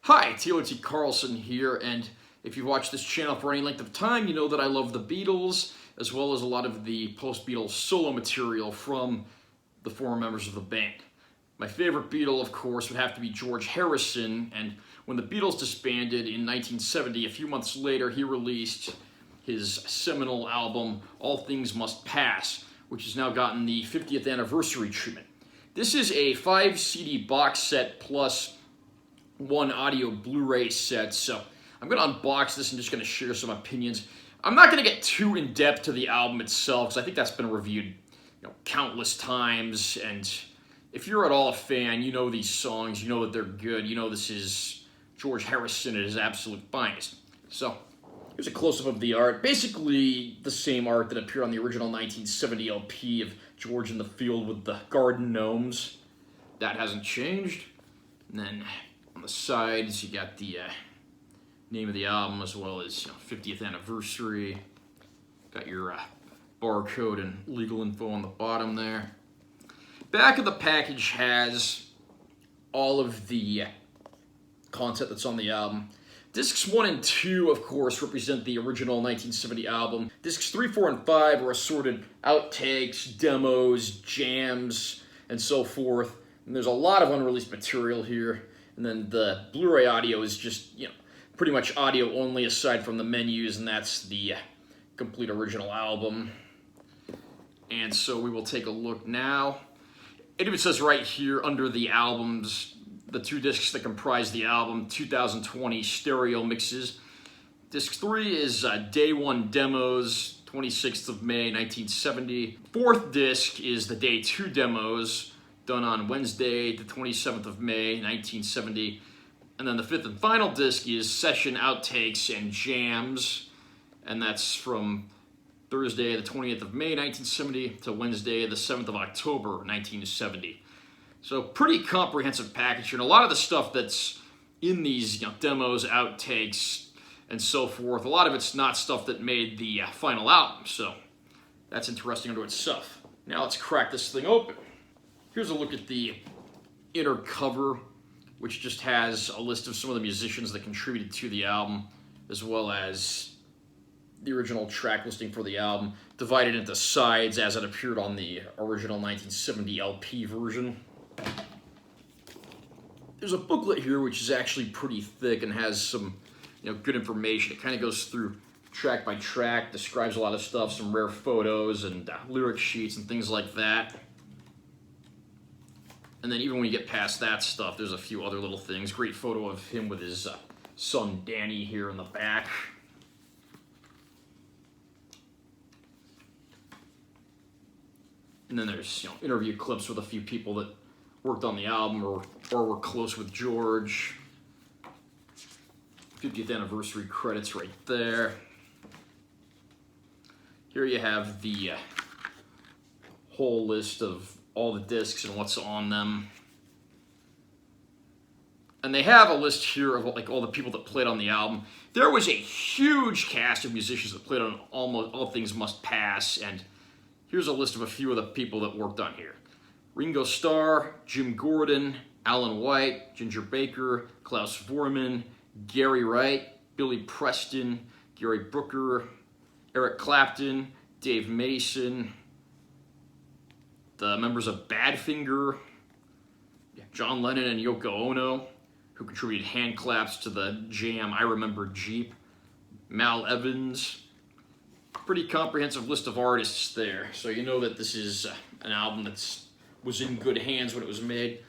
Hi, Taylor T. Carlson here, and if you've watched this channel for any length of time, you know that I love the Beatles, as well as a lot of the post-Beatles solo material from the former members of the band. My favorite Beatle, of course, would have to be George Harrison, and when the Beatles disbanded in 1970, a few months later, he released his seminal album, All Things Must Pass, which has now gotten the 50th anniversary treatment. This is a 5 CD box set plus one audio Blu-ray set, so I'm going to unbox this and just going to share some opinions. I'm not going to get too in-depth to the album itself, because I think that's been reviewed countless times, and if you're at all a fan, you know these songs, you know that they're good, you know this is George Harrison at his absolute finest. So, here's a close-up of the art. Basically the same art that appeared on the original 1970 LP of George in the field with the garden gnomes. That hasn't changed. And then on the sides, you got the name of the album as well as 50th anniversary. Got your barcode and legal info on the bottom there. Back of the package has all of the content that's on the album. Discs 1 and 2, of course, represent the original 1970 album. Discs 3, 4, and 5 are assorted outtakes, demos, jams, and so forth. And there's a lot of unreleased material here. And then the Blu-ray audio is just, pretty much audio only aside from the menus, and that's the complete original album. And so we will take a look now. It even says right here under the albums, the two discs that comprise the album, 2020 stereo mixes. Disc 3 is Day 1 demos, 26th of May, 1970. Fourth disc is the Day 2 demos, done on Wednesday, the 27th of May, 1970. And then the fifth and final disc is Session Outtakes and Jams, and that's from Thursday, the 20th of May, 1970, to Wednesday, the 7th of October, 1970. So pretty comprehensive package here, and a lot of the stuff that's in these demos, outtakes, and so forth, a lot of it's not stuff that made the final album, so that's interesting unto itself. Now let's crack this thing open. Here's a look at the inner cover, which just has a list of some of the musicians that contributed to the album, as well as the original track listing for the album, divided into sides as it appeared on the original 1970 LP version. There's a booklet here which is actually pretty thick and has some good information. It kind of goes through track by track, describes a lot of stuff, some rare photos and lyric sheets and things like that. And then even when you get past that stuff, there's a few other little things. Great photo of him with his son Danny here in the back. And then there's interview clips with a few people that worked on the album or were close with George. 50th anniversary credits right there. Here you have the whole list of all the discs and what's on them. And they have a list here of all the people that played on the album. There was a huge cast of musicians that played on almost All Things Must Pass, and here's a list of a few of the people that worked on here. Ringo Starr, Jim Gordon, Alan White, Ginger Baker, Klaus Voormann, Gary Wright, Billy Preston, Gary Brooker, Eric Clapton, Dave Mason, the members of Badfinger, John Lennon and Yoko Ono, who contributed hand claps to the jam I Remember Jeep, Mal Evans. Pretty comprehensive list of artists there, so you know that this is an album that was in good hands when it was made.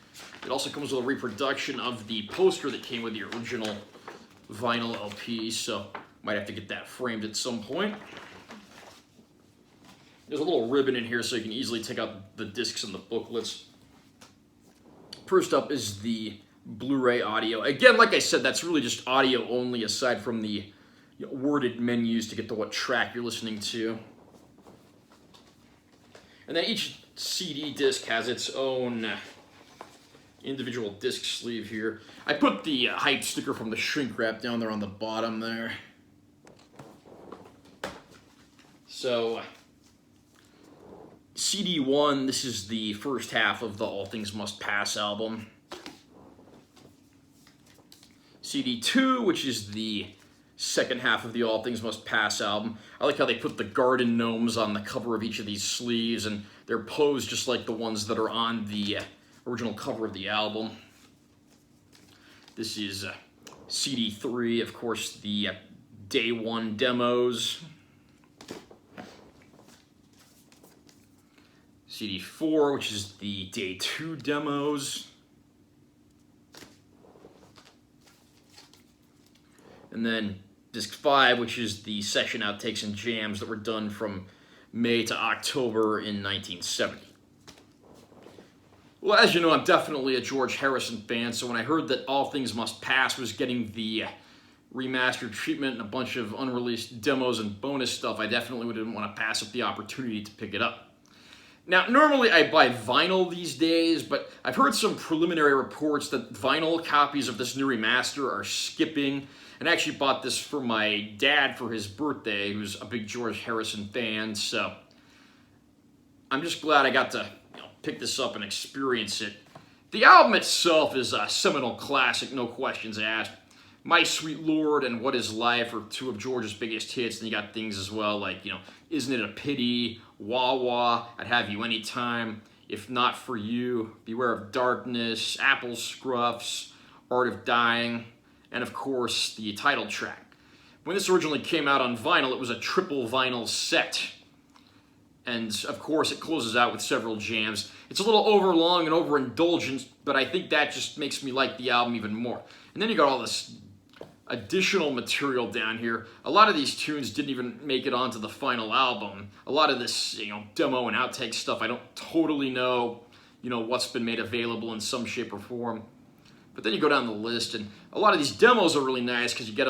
It also comes with a reproduction of the poster that came with the original vinyl LP, so might have to get that framed at some point. There's a little ribbon in here so you can easily take out the discs and the booklets. First up is the Blu-ray audio. Again, like I said, that's really just audio only aside from the worded menus to get to what track you're listening to. And then each CD disc has its own individual disc sleeve here. I put the hype sticker from the shrink wrap down there on the bottom there. So CD 1, this is the first half of the All Things Must Pass album. CD 2, which is the second half of the All Things Must Pass album. I like how they put the garden gnomes on the cover of each of these sleeves, and they're posed just like the ones that are on the original cover of the album. This is CD 3, of course, the Day 1 demos. CD 4, which is the Day 2 demos. And then Disc 5, which is the session outtakes and jams that were done from May to October in 1970. Well, as you know, I'm definitely a George Harrison fan, so when I heard that All Things Must Pass was getting the remastered treatment and a bunch of unreleased demos and bonus stuff, I definitely didn't want to pass up the opportunity to pick it up. Now, normally I buy vinyl these days, but I've heard some preliminary reports that vinyl copies of this new remaster are skipping, and I actually bought this for my dad for his birthday, who's a big George Harrison fan, so I'm just glad I got to pick this up and experience it. The album itself is a seminal classic, no questions asked. My Sweet Lord and What Is Life are two of George's biggest hits, and you got things as well like, Isn't It a Pity, Wah Wah, I'd Have You Anytime, If Not For You, Beware of Darkness, Apple Scruffs, Art of Dying, and of course the title track. When this originally came out on vinyl, it was a triple vinyl set. And of course it closes out with several jams. It's a little overlong and overindulgent, but I think that just makes me like the album even more. And then you got all this additional material down here. A lot of these tunes didn't even make it onto the final album. A lot of this, demo and outtake stuff, I don't totally know, what's been made available in some shape or form. But then you go down the list, and a lot of these demos are really nice because you get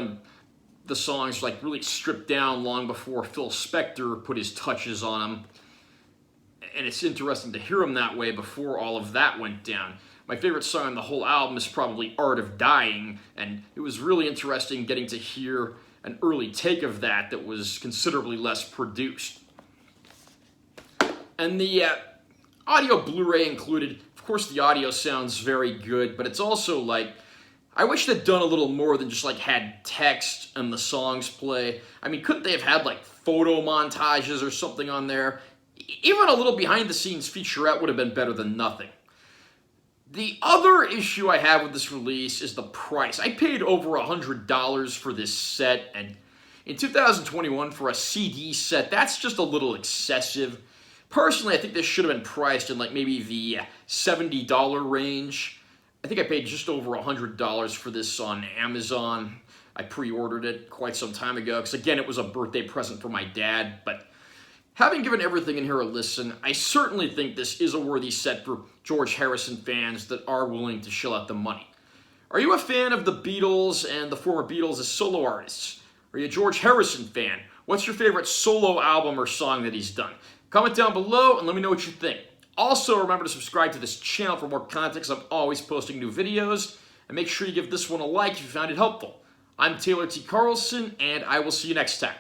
the songs like really stripped down long before Phil Spector put his touches on them. And it's interesting to hear them that way before all of that went down. My favorite song on the whole album is probably Art of Dying, and it was really interesting getting to hear an early take of that was considerably less produced. And the audio Blu-ray included, of course the audio sounds very good, but it's also like, I wish they'd done a little more than just had text and the songs play. I mean, couldn't they have had photo montages or something on there? Even a little behind the scenes featurette would have been better than nothing. The other issue I have with this release is the price. I paid over $100 for this set, and in 2021 for a CD set, that's just a little excessive. Personally, I think this should have been priced in maybe the $70 range. I think I paid just over $100 for this on Amazon. I pre-ordered it quite some time ago because, again, it was a birthday present for my dad. But having given everything in here a listen, I certainly think this is a worthy set for George Harrison fans that are willing to shell out the money. Are you a fan of the Beatles and the former Beatles as solo artists? Are you a George Harrison fan? What's your favorite solo album or song that he's done? Comment down below and let me know what you think. Also, remember to subscribe to this channel for more content because I'm always posting new videos. And make sure you give this one a like if you found it helpful. I'm Taylor T. Carlson, and I will see you next time.